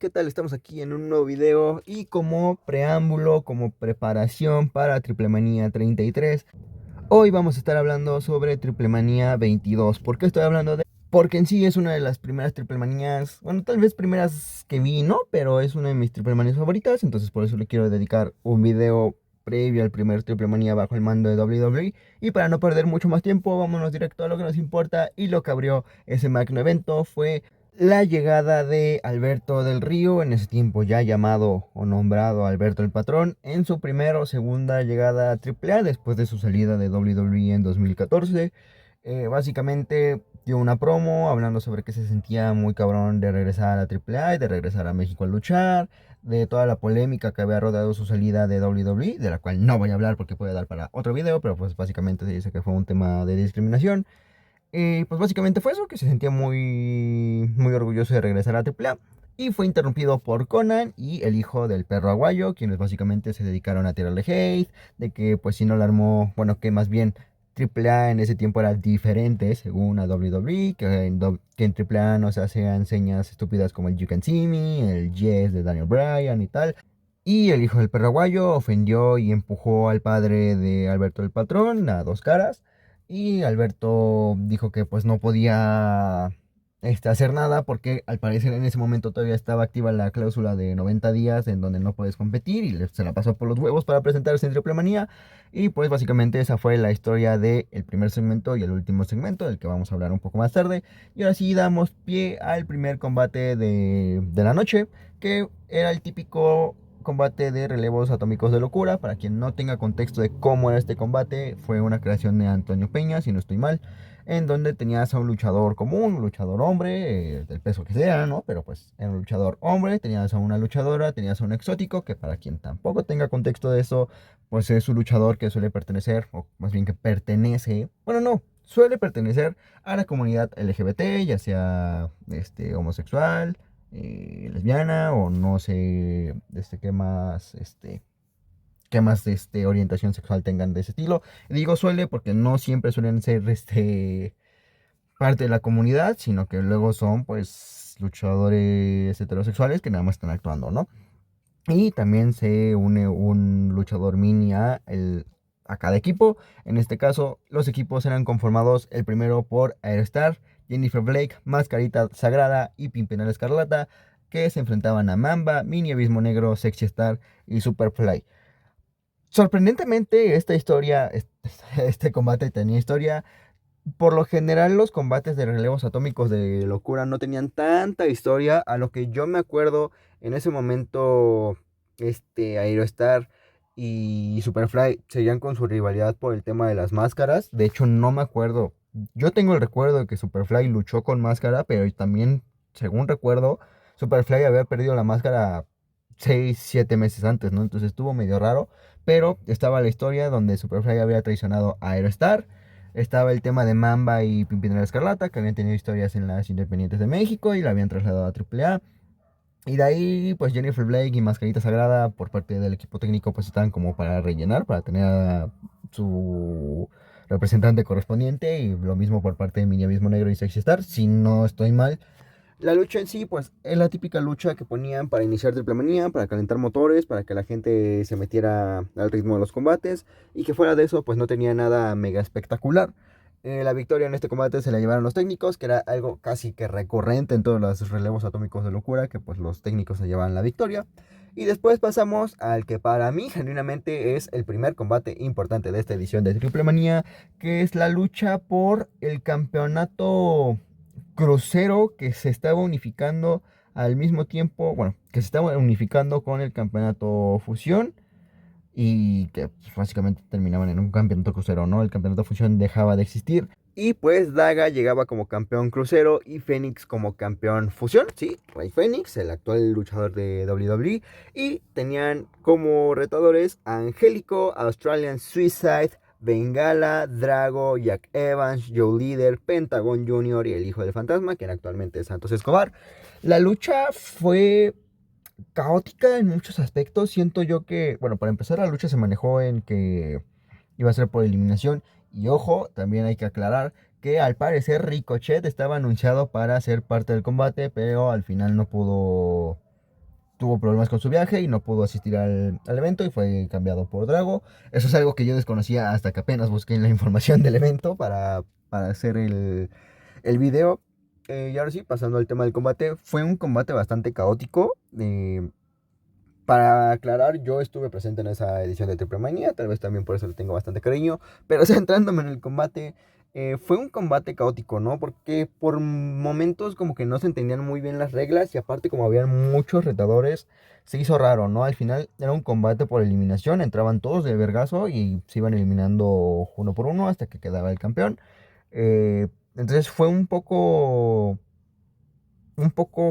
¿qué tal? Estamos aquí en un nuevo video y como preámbulo, como preparación para Triplemanía 33, hoy vamos a estar hablando sobre Triplemanía 22. ¿Por qué estoy hablando de? Porque en sí es una de las primeras Triplemanías, bueno, tal vez primeras que vi, ¿no? Pero es una de mis Triplemanías favoritas, entonces por eso le quiero dedicar un video previo al primer Triplemanía bajo el mando de WWE. Y para no perder mucho más tiempo, vámonos directo a lo que nos importa, y lo que abrió ese magno evento fue la llegada de Alberto del Río, en ese tiempo ya llamado o nombrado Alberto el Patrón, en su primera o segunda llegada a AAA después de su salida de WWE en 2014. Básicamente dio una promo hablando sobre que se sentía muy cabrón de regresar a AAA y de regresar a México a luchar, de toda la polémica que había rodeado su salida de WWE, de la cual no voy a hablar porque puede dar para otro video, pero pues básicamente se dice que fue un tema de discriminación. Y pues básicamente fue eso, que se sentía muy orgulloso de regresar a AAA. Y fue interrumpido por Conan y el hijo del perro aguayo, quienes básicamente se dedicaron a tirarle hate, de que pues si no la armó, bueno, que más bien AAA en ese tiempo era diferente según a WWE, que en AAA no se hacían señas estúpidas como el You Can See Me, el Yes de Daniel Bryan y tal. Y el hijo del perro aguayo ofendió y empujó al padre de Alberto el Patrón a dos caras. Y Alberto dijo que pues no podía hacer nada porque al parecer en ese momento todavía estaba activa la cláusula de 90 días en donde no puedes competir, y se la pasó por los huevos para presentarse en Triplemanía. Y pues básicamente esa fue la historia del primer segmento y el último segmento, del que vamos a hablar un poco más tarde. Y ahora sí damos pie al primer combate de la noche, que era el típico combate de relevos atómicos de locura. Para quien no tenga contexto de cómo era este combate, fue una creación de Antonio Peña, si no estoy mal, en donde tenías a un luchador común, un luchador hombre, del peso que sea, ¿no? Pero pues era un luchador hombre, tenías a una luchadora, tenías a un exótico, que para quien tampoco tenga contexto de eso, pues es un luchador que suele pertenecer, o más bien que pertenece, bueno, no, suele pertenecer a la comunidad LGBT, ya sea homosexual, lesbiana, o no sé, qué más orientación sexual tengan de ese estilo. Y digo suele porque no siempre suelen ser parte de la comunidad, sino que luego son pues luchadores heterosexuales que nada más están actuando, ¿no? Y también se une un luchador mini a cada equipo. En este caso, los equipos eran conformados el primero por Aerostar, Jennifer Blake, Mascarita Sagrada y Pimpinela Escarlata, que se enfrentaban a Mamba, Mini Abismo Negro, Sexy Star y Superfly. Sorprendentemente, esta historia, este combate tenía historia. Por lo general, los combates de relevos atómicos de locura no tenían tanta historia. A lo que yo me acuerdo, en ese momento, Aerostar y Superfly seguían con su rivalidad por el tema de las máscaras. De hecho, no me acuerdo. Yo tengo el recuerdo de que Superfly luchó con máscara, pero también, según recuerdo, Superfly había perdido la máscara 6 7 meses antes, ¿no? Entonces estuvo medio raro. Pero estaba la historia donde Superfly había traicionado a Aerostar. Estaba el tema de Mamba y Pimpinela Escarlata, que habían tenido historias en las Independientes de México y la habían trasladado a AAA. Y de ahí, pues Jennifer Blake y Mascarita Sagrada, por parte del equipo técnico, pues estaban como para rellenar, para tener a su representante correspondiente. Y lo mismo por parte de Mini Abismo Negro y Sexy Star, si no estoy mal. La lucha en sí, pues, es la típica lucha que ponían para iniciar Triplemanía, para calentar motores, para que la gente se metiera al ritmo de los combates, y que fuera de eso, pues no tenía nada mega espectacular. La victoria en este combate se la llevaron los técnicos, que era algo casi que recurrente en todos los relevos atómicos de locura, que pues los técnicos se llevaban la victoria. Y después pasamos al que para mí genuinamente es el primer combate importante de esta edición de Triplemanía, que es la lucha por el campeonato crucero, que se estaba unificando al mismo tiempo, bueno, que se estaba unificando con el campeonato fusión, y que pues, básicamente terminaban en un campeonato crucero, ¿no? El campeonato fusión dejaba de existir. Y pues Daga llegaba como campeón crucero y Fénix como campeón fusión, sí, Rey Fénix, el actual luchador de WWE. Y tenían como retadores a Angélico, Australian Suicide, Bengala, Drago, Jack Evans, Joe Líder, Pentagon Junior y el hijo del fantasma, que era actualmente Santos Escobar. La lucha fue caótica en muchos aspectos. Siento yo que, bueno, para empezar, la lucha se manejó en que iba a ser por eliminación. Y ojo, también hay que aclarar que al parecer Ricochet estaba anunciado para ser parte del combate, pero al final no pudo tuvo problemas con su viaje y no pudo asistir al evento y fue cambiado por Drago. Eso es algo que yo desconocía hasta que apenas busqué la información del evento para hacer el video. Y ahora sí, pasando al tema del combate, fue un combate bastante caótico. Para aclarar, yo estuve presente en esa edición de Triple Manía, tal vez también por eso le tengo bastante cariño, pero centrándome en el combate, fue un combate caótico, ¿no? Porque por momentos como que no se entendían muy bien las reglas y aparte como habían muchos retadores, se hizo raro, ¿no? Al final era un combate por eliminación, entraban todos de vergazo y se iban eliminando uno por uno hasta que quedaba el campeón. Entonces fue un poco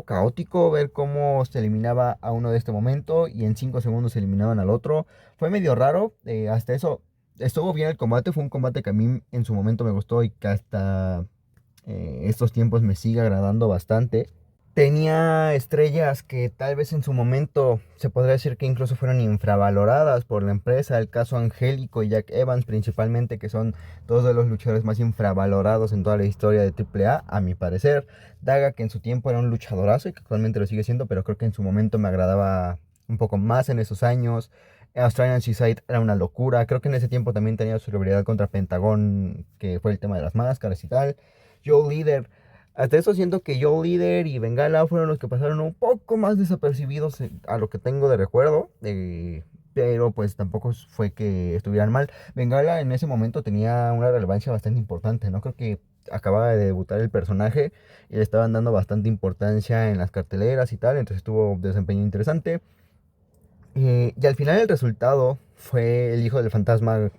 caótico ver cómo se eliminaba a uno de este momento y en 5 segundos se eliminaban al otro. Fue medio raro, hasta eso estuvo bien el combate, fue un combate que a mí en su momento me gustó y que hasta estos tiempos me sigue agradando bastante. Tenía estrellas que tal vez en su momento se podría decir que incluso fueron infravaloradas por la empresa. El caso Angélico y Jack Evans principalmente, que son dos de los luchadores más infravalorados en toda la historia de AAA, a mi parecer. Daga, que en su tiempo era un luchadorazo y que actualmente lo sigue siendo, pero creo que en su momento me agradaba un poco más en esos años. Australian Suicide era una locura. Creo que en ese tiempo también tenía su rivalidad contra Pentagón, que fue el tema de las máscaras y tal. Joe Líder. Hasta eso siento que Joe Líder y Bengala fueron los que pasaron un poco más desapercibidos a lo que tengo de recuerdo. Pero pues tampoco fue que estuvieran mal. Bengala en ese momento tenía una relevancia bastante importante, ¿no? Creo que acababa de debutar el personaje y le estaban dando bastante importancia en las carteleras y tal. Entonces tuvo un desempeño interesante. Y al final el resultado fue el hijo del fantasma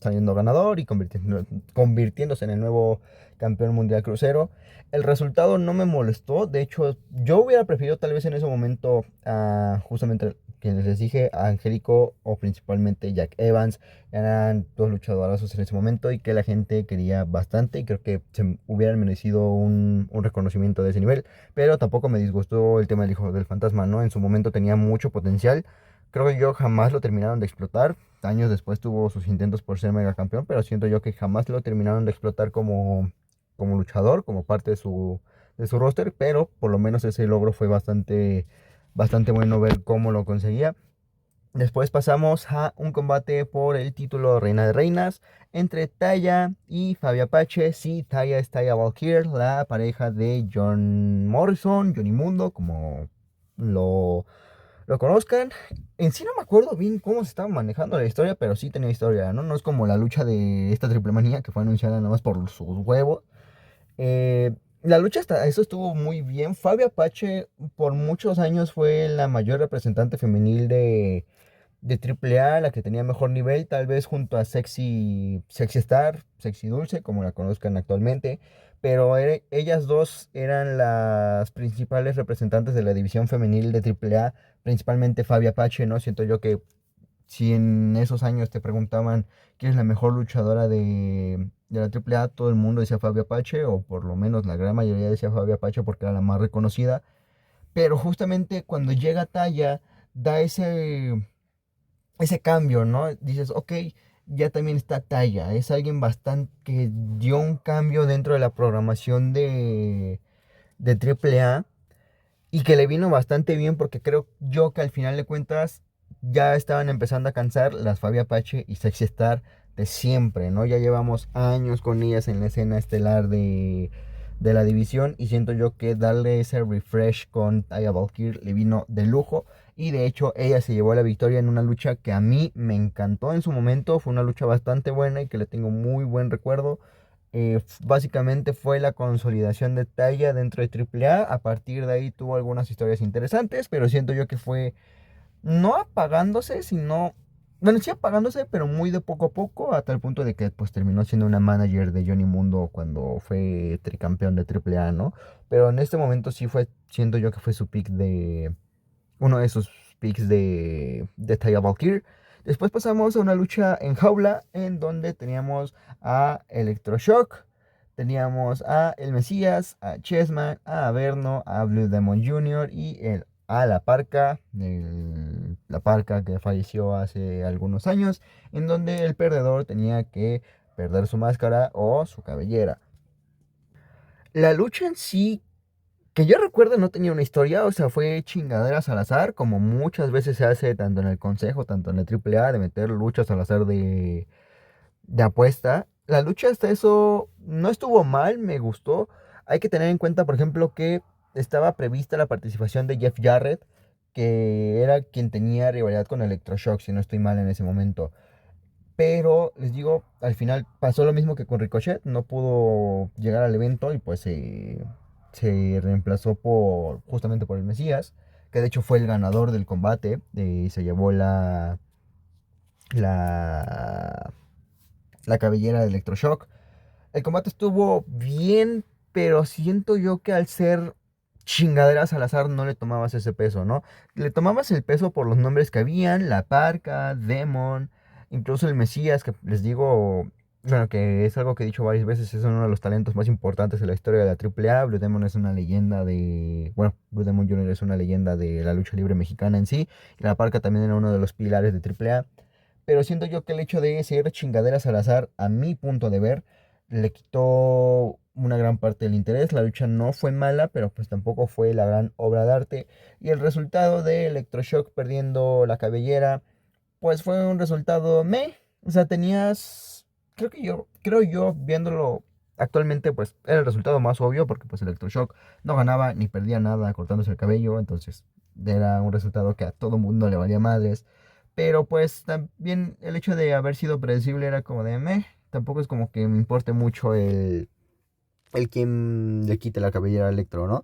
saliendo ganador y convirtiéndose en el nuevo campeón mundial crucero. El resultado no me molestó, de hecho yo hubiera preferido tal vez en ese momento a justamente quienes les dije, a Angélico o principalmente Jack Evans. Eran dos luchadorazos en ese momento y que la gente quería bastante y creo que se hubieran merecido un reconocimiento de ese nivel. Pero tampoco me disgustó el tema del hijo del fantasma, ¿no? En su momento tenía mucho potencial. Creo que yo jamás lo terminaron de explotar. Años después tuvo sus intentos por ser megacampeón, pero siento yo que jamás lo terminaron de explotar como luchador, como parte de su roster. Pero por lo menos ese logro fue bastante bueno ver cómo lo conseguía. Después pasamos a un combate por el título Reina de Reinas entre Taya y Fabi Apache. Sí, Taya es Taya Valkyrie, la pareja de John Morrison, Johnny Mundo, como lo, lo conozcan. En sí no me acuerdo bien cómo se estaba manejando la historia, pero sí tenía historia, ¿no? No es como la lucha de esta triple manía que fue anunciada nada más por sus huevos. La lucha hasta eso estuvo muy bien. Fabi Apache por muchos años fue la mayor representante femenil de AAA, la que tenía mejor nivel, tal vez junto a Sexy Star, Sexy Dulce, como la conozcan actualmente. Pero ellas dos eran las principales representantes de la división femenil de AAA, principalmente Fabi Apache, ¿no? Siento yo que si en esos años te preguntaban quién es la mejor luchadora de la AAA, todo el mundo decía Fabi Apache, o por lo menos la gran mayoría decía Fabi Apache porque era la más reconocida. Pero justamente cuando llega Talla, da ese cambio, ¿no? Dices, ok, ya también está Talla, es alguien bastante que dio un cambio dentro de la programación de AAA y que le vino bastante bien porque creo yo que al final de cuentas ya estaban empezando a cansar las Fabi Apache y Sexy Star de siempre, ¿no? Ya llevamos años con ellas en la escena estelar de la división y siento yo que darle ese refresh con Taya Valkyrie le vino de lujo y de hecho ella se llevó la victoria en una lucha que a mí me encantó en su momento, fue una lucha bastante buena y que le tengo muy buen recuerdo. Básicamente fue la consolidación de Talla dentro de AAA. A partir de ahí tuvo algunas historias interesantes, pero siento yo que fue no apagándose, sino, bueno, sí apagándose, pero muy de poco a poco, hasta el punto de que pues terminó siendo una manager de Johnny Mundo cuando fue tricampeón de AAA, ¿no? Pero en este momento sí fue, siento yo que fue su pick uno de esos picks de Taya Valkyrie. Después pasamos a una lucha en jaula en donde teníamos a Electroshock, teníamos a El Mesías, a Chessman, a Averno, a Blue Demon Jr. y a La Parca, La Parca que falleció hace algunos años, en donde el perdedor tenía que perder su máscara o su cabellera. La lucha en sí Que yo recuerdo no tenía una historia, o sea, fue chingaderas al azar, como muchas veces se hace tanto en el consejo, tanto en el AAA, de meter luchas al azar de apuesta. La lucha hasta eso no estuvo mal, me gustó. Hay que tener en cuenta, por ejemplo, que estaba prevista la participación de Jeff Jarrett, que era quien tenía rivalidad con Electroshock, si no estoy mal en ese momento. Pero les digo, al final pasó lo mismo que con Ricochet, no pudo llegar al evento y pues se reemplazó justamente por el Mesías, que de hecho fue el ganador del combate y se llevó la, la cabellera de Electroshock. El combate estuvo bien, pero siento yo que al ser chingaderas al azar no le tomabas ese peso, ¿no? Le tomabas el peso por los nombres que habían, La Parca, Demon, incluso el Mesías, que les digo, bueno, que es algo que he dicho varias veces, es uno de los talentos más importantes de la historia de la AAA. Blue Demon es una leyenda bueno, Blue Demon Jr. es una leyenda de la lucha libre mexicana en sí, y La Parca también era uno de los pilares de AAA. Pero siento yo que el hecho de ser chingaderas al azar, a mi punto de ver, le quitó una gran parte del interés. La lucha no fue mala, pero pues tampoco fue la gran obra de arte. Y el resultado de Electroshock perdiendo la cabellera, pues fue un resultado meh. O sea, creo yo, viéndolo actualmente, pues era el resultado más obvio, porque pues Electroshock no ganaba ni perdía nada cortándose el cabello. Entonces era un resultado que a todo mundo le valía madres. Pero pues también el hecho de haber sido predecible era como de meh. Tampoco es como que me importe mucho el quien le quite la cabellera a Electro, ¿no?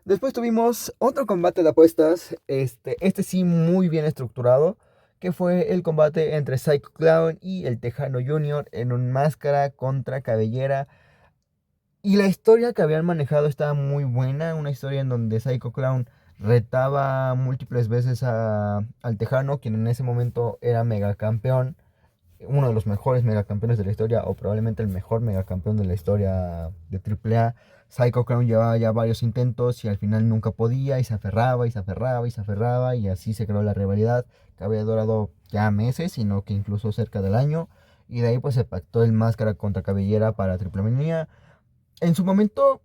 Después tuvimos otro combate de apuestas, este sí muy bien estructurado, que fue el combate entre Psycho Clown y el Tejano Jr. en un máscara contra cabellera. Y la historia que habían manejado estaba muy buena, una historia en donde Psycho Clown retaba múltiples veces al Tejano, quien en ese momento era megacampeón, uno de los mejores megacampeones de la historia, o probablemente el mejor megacampeón de la historia de AAA. Psycho Clown llevaba ya varios intentos y al final nunca podía, y se aferraba y se aferraba y se aferraba, y así se creó la rivalidad que había durado ya meses, sino que incluso cerca del año. Y de ahí pues se pactó el máscara contra cabellera para Triple Manía. En su momento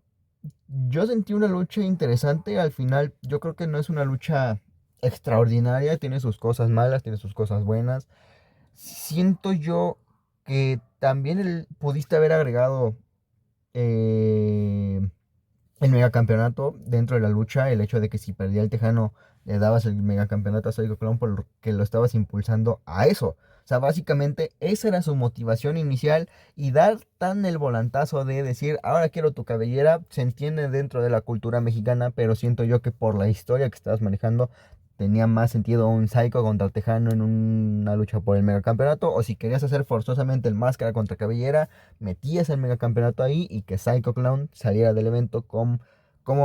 yo sentí una lucha interesante. Al final yo creo que no es una lucha extraordinaria, tiene sus cosas malas, tiene sus cosas buenas. Siento yo que también pudiste haber agregado eh, el megacampeonato dentro de la lucha, el hecho de que si perdía el Tejano le dabas el megacampeonato a Psycho Clown porque lo estabas impulsando a eso. O sea, básicamente esa era su motivación inicial, y dar tan el volantazo de decir, ahora quiero tu cabellera, se entiende dentro de la cultura mexicana, pero siento yo que por la historia que estabas manejando tenía más sentido un Psycho contra el Tejano en una lucha por el megacampeonato, o si querías hacer forzosamente el máscara contra cabellera, metías el megacampeonato ahí y que Psycho Clown saliera del evento como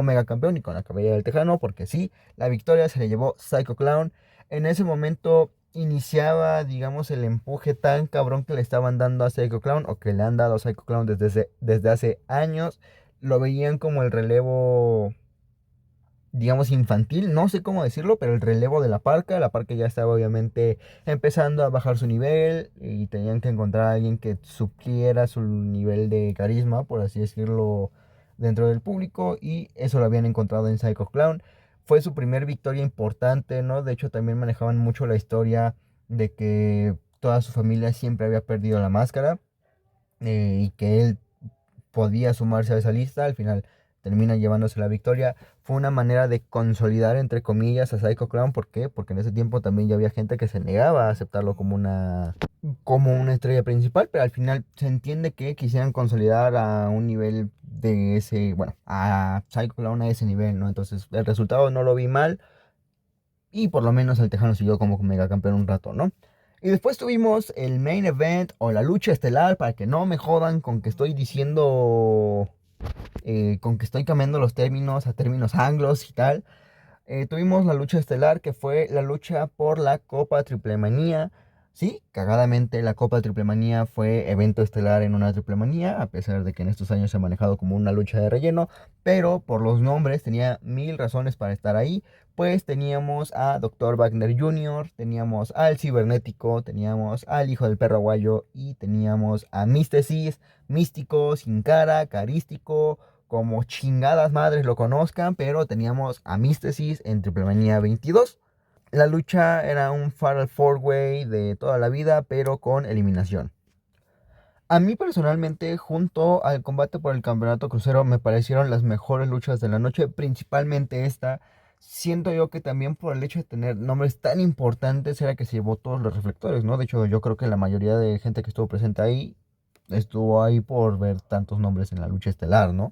megacampeón y con la cabellera del Tejano, porque sí, la victoria se le llevó Psycho Clown. En ese momento iniciaba, digamos, el empuje tan cabrón que le estaban dando a Psycho Clown, o que le han dado a Psycho Clown desde hace años. Lo veían como el relevo, digamos, infantil, no sé cómo decirlo, pero el relevo de la Parca ya estaba obviamente empezando a bajar su nivel y tenían que encontrar a alguien que supliera su nivel de carisma, por así decirlo, dentro del público, y eso lo habían encontrado en Psycho Clown. Fue su primer victoria importante, ¿no? De hecho también manejaban mucho la historia de que toda su familia siempre había perdido la máscara, y que él podía sumarse a esa lista. Al final termina llevándose la victoria. Fue una manera de consolidar, entre comillas, a Psycho Clown. ¿Por qué? Porque en ese tiempo también ya había gente que se negaba a aceptarlo como una estrella principal, pero al final se entiende que quisieran consolidar a un nivel de ese, bueno, a Psycho Clown a ese nivel, ¿no? Entonces el resultado no lo vi mal, y por lo menos el Tejano siguió como megacampeón un rato, ¿no? Y después tuvimos el main event, o la lucha estelar, para que no me jodan con que estoy diciendo, con que estoy cambiando los términos a términos anglos y tal. Tuvimos la lucha estelar, que fue la lucha por la Copa Triplemanía. Sí, cagadamente la Copa Triplemanía fue evento estelar en una Triplemanía, a pesar de que en estos años se ha manejado como una lucha de relleno, pero por los nombres tenía mil razones para estar ahí. Pues teníamos a Dr. Wagner Jr., teníamos al Cibernético, teníamos al Hijo del Perro Aguayo y teníamos a Místesis, místico, sin cara, carístico, como chingadas madres lo conozcan, pero teníamos a Místesis en Triplemanía 22. La lucha era un Fatal 4-Way de toda la vida, pero con eliminación. A mí personalmente, junto al combate por el campeonato crucero, me parecieron las mejores luchas de la noche, principalmente esta. Siento yo que también por el hecho de tener nombres tan importantes era que se llevó todos los reflectores, ¿no? De hecho, yo creo que la mayoría de gente que estuvo presente ahí estuvo ahí por ver tantos nombres en la lucha estelar, ¿no?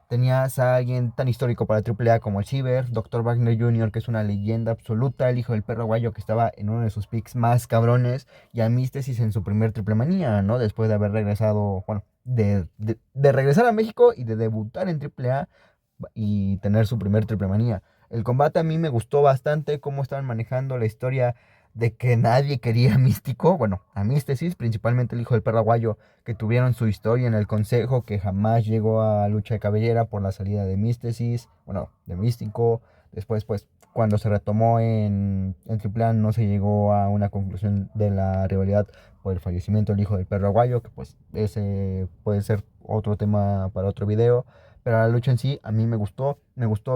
Tenías a alguien tan histórico para AAA como el Ciber, Dr. Wagner Jr., que es una leyenda absoluta, el hijo del perro guayo que estaba en uno de sus picks más cabrones, y a Místesis en su primer Triple Manía, ¿no? Después de haber regresado, bueno, de regresar a México y de debutar en AAA y tener su primer Triple Manía. El combate a mí me gustó bastante, cómo estaban manejando la historia de que nadie quería a Místico, bueno, a Místesis, principalmente el hijo del Paraguayo, que tuvieron su historia en el consejo, que jamás llegó a lucha de cabellera por la salida de Místesis, bueno, de Místico. Después, pues, cuando se retomó en AAA no se llegó a una conclusión de la rivalidad por el fallecimiento del hijo del Paraguayo, que pues ese puede ser otro tema para otro video. Pero la lucha en sí a mí me gustó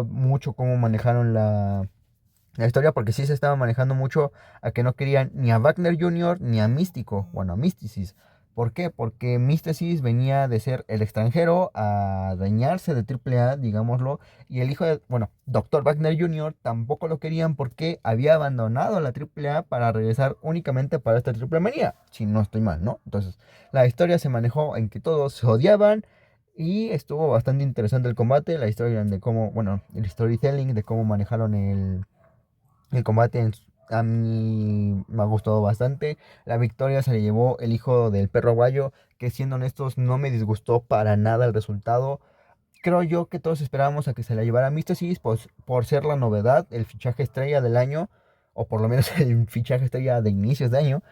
mucho cómo manejaron la historia, porque sí se estaba manejando mucho a que no querían ni a Wagner Jr. ni a Místico, bueno, a Místicis. ¿Por qué? Porque Místicis venía de ser el extranjero a dañarse de AAA, digámoslo, y el hijo de, bueno, Dr. Wagner Jr. tampoco lo querían porque había abandonado la AAA para regresar únicamente para esta Triple Manía, si no estoy mal, ¿no? Entonces, la historia se manejó en que todos se odiaban y estuvo bastante interesante el combate, la historia de cómo, bueno, el storytelling de cómo manejaron el combate a mí me ha gustado bastante. La victoria se le llevó el hijo del perro guayo, que siendo honestos no me disgustó para nada el resultado. Creo yo que todos esperábamos a que se la llevara Místesis, pues por ser la novedad, el fichaje estrella del año, o por lo menos el fichaje estrella de inicios de año.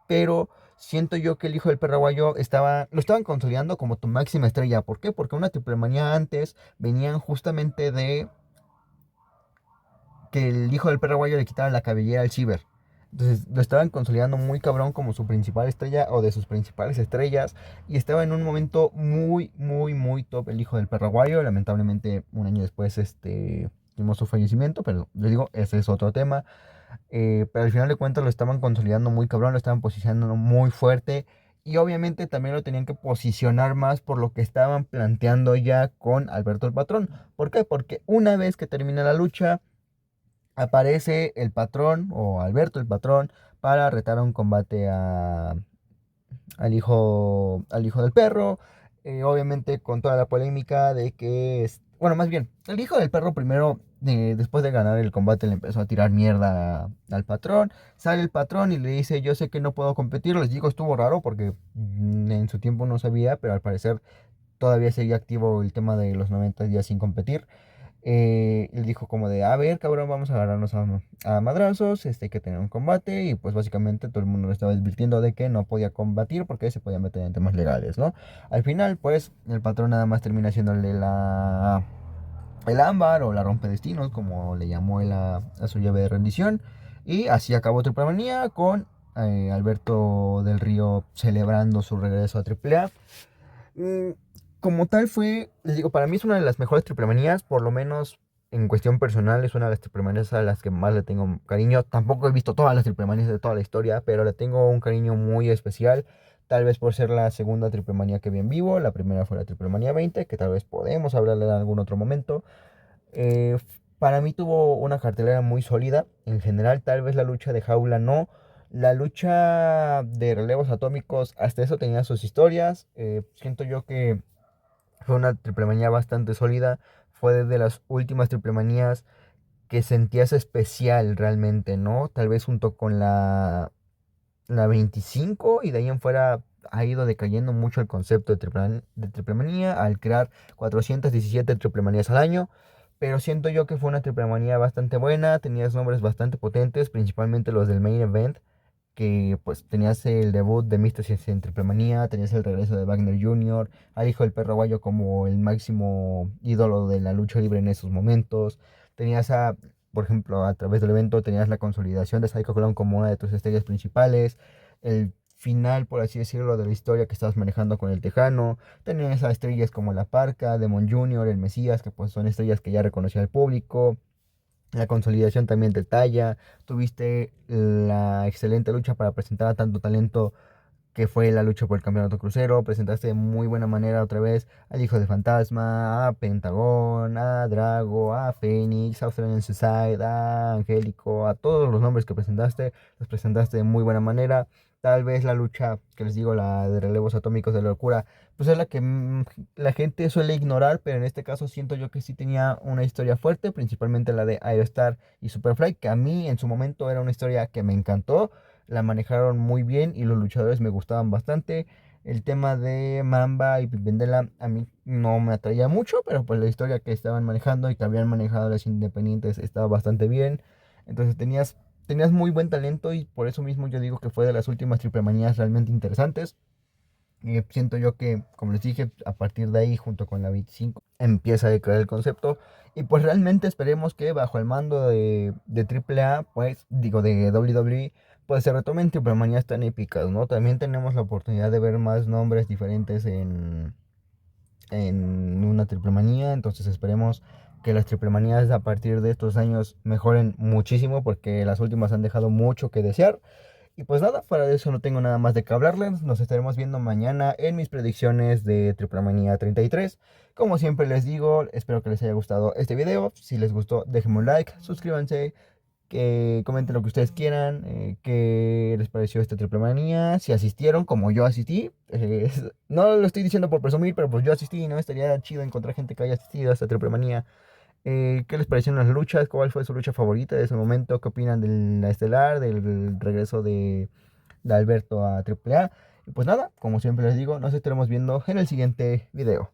Pero siento yo que el hijo del perro guayo lo estaban consolidando como tu máxima estrella. ¿Por qué? Porque una triple manía antes venían justamente de que el hijo del perro guayo le quitara la cabellera al Ciber. Entonces lo estaban consolidando muy cabrón como su principal estrella o de sus principales estrellas. Y estaba en un momento muy, muy, muy top el hijo del perro guayo. Lamentablemente un año después tuvimos su fallecimiento, pero les digo, ese es otro tema. Pero al final de cuentas lo estaban consolidando muy cabrón, lo estaban posicionando muy fuerte. Y obviamente también lo tenían que posicionar más por lo que estaban planteando ya con Alberto el Patrón. ¿Por qué? Porque una vez que termina la lucha aparece el patrón o Alberto el patrón para retar a un combate al hijo del perro. Obviamente con toda la polémica de que bueno, más bien el hijo del perro primero, después de ganar el combate, le empezó a tirar mierda al patrón. Sale el patrón y le dice: yo sé que no puedo competir. Les digo, estuvo raro porque en su tiempo no sabía, pero al parecer todavía seguía activo el tema de los 90 días sin competir. Él dijo como de: a ver, cabrón, vamos a agarrarnos a madrazos, hay que tener un combate. Y pues básicamente todo el mundo lo estaba advirtiendo de que no podía combatir porque se podía meter en temas legales, ¿no? Al final, pues, el patrón nada más termina haciéndole el ámbar o la rompedestinos, como le llamó él a su llave de rendición. Y así acabó Triple Manía con Alberto del Río celebrando su regreso a AAA. Mm, Como tal fue, les digo, para mí es una de las mejores triplemanías, por lo menos en cuestión personal es una de las triplemanías a las que más le tengo cariño. Tampoco he visto todas las triplemanías de toda la historia, pero le tengo un cariño muy especial, tal vez por ser la segunda triplemanía que vi en vivo. La primera fue la Triplemanía 20, que tal vez podemos hablarle en algún otro momento. Para mí tuvo una cartelera muy sólida. En general, tal vez la lucha de jaula no. La lucha de relevos atómicos, hasta eso tenía sus historias. Siento yo que fue una triplemanía bastante sólida. Fue de las últimas triplemanías que sentías especial realmente, ¿no? Tal vez junto con la 25, y de ahí en fuera ha ido decayendo mucho el concepto de triplemanía al crear 417 triplemanías al año. Pero siento yo que fue una triplemanía bastante buena, tenías nombres bastante potentes, principalmente los del main event, que pues tenías el debut de Mr. en Triplemanía, tenías el regreso de Wagner Jr., al hijo del perro guayo como el máximo ídolo de la lucha libre en esos momentos. Tenías por ejemplo, a través del evento tenías la consolidación de Psycho Clown como una de tus estrellas principales. El final, por así decirlo, de la historia que estabas manejando con el Tejano. Tenías a estrellas como La Parca, Demon Junior, el Mesías, que pues son estrellas que ya reconocía el público. La consolidación también de talla. Tuviste la excelente lucha para presentar a tanto talento que fue la lucha por el campeonato crucero. Presentaste de muy buena manera otra vez al Hijo de Fantasma, a Pentagón, a Drago, a Fénix, a Australian Suicide, a Angélico, a todos los nombres que presentaste, los presentaste de muy buena manera. Tal vez la lucha que les digo, la de relevos atómicos de la locura, pues es la que la gente suele ignorar, pero en este caso siento yo que sí tenía una historia fuerte, principalmente la de Aerostar y Superfly, que a mí en su momento era una historia que me encantó. La manejaron muy bien y los luchadores me gustaban bastante. El tema de Mamba y Pipendela a mí no me atraía mucho, pero pues la historia que estaban manejando y que habían manejado las independientes estaba bastante bien. Entonces tenías muy buen talento y por eso mismo yo digo que fue de las últimas triple manías realmente interesantes. Siento yo que, como les dije, a partir de ahí, junto con la 25, empieza a decaer el concepto. Y pues realmente esperemos que bajo el mando de AAA, pues digo de WWE, pues se retomen triple manías tan épicas, ¿no? También tenemos la oportunidad de ver más nombres diferentes en una triple manía. Entonces esperemos que las triple manías a partir de estos años mejoren muchísimo porque las últimas han dejado mucho que desear. Y pues nada, fuera de eso no tengo nada más de qué hablarles. Nos estaremos viendo mañana en mis predicciones de Triple Manía 33. Como siempre les digo, espero que les haya gustado este video. Si les gustó, déjenme un like, suscríbanse, que comenten lo que ustedes quieran, qué les pareció esta Triple Manía, si asistieron como yo asistí. No lo estoy diciendo por presumir, pero pues yo asistí, ¿no? Estaría chido encontrar gente que haya asistido a esta Triple Manía. ¿Qué les parecieron las luchas? ¿Cuál fue su lucha favorita de ese momento? ¿Qué opinan de la estelar, del regreso de Alberto a AAA? Y pues nada, como siempre les digo, nos estaremos viendo en el siguiente video.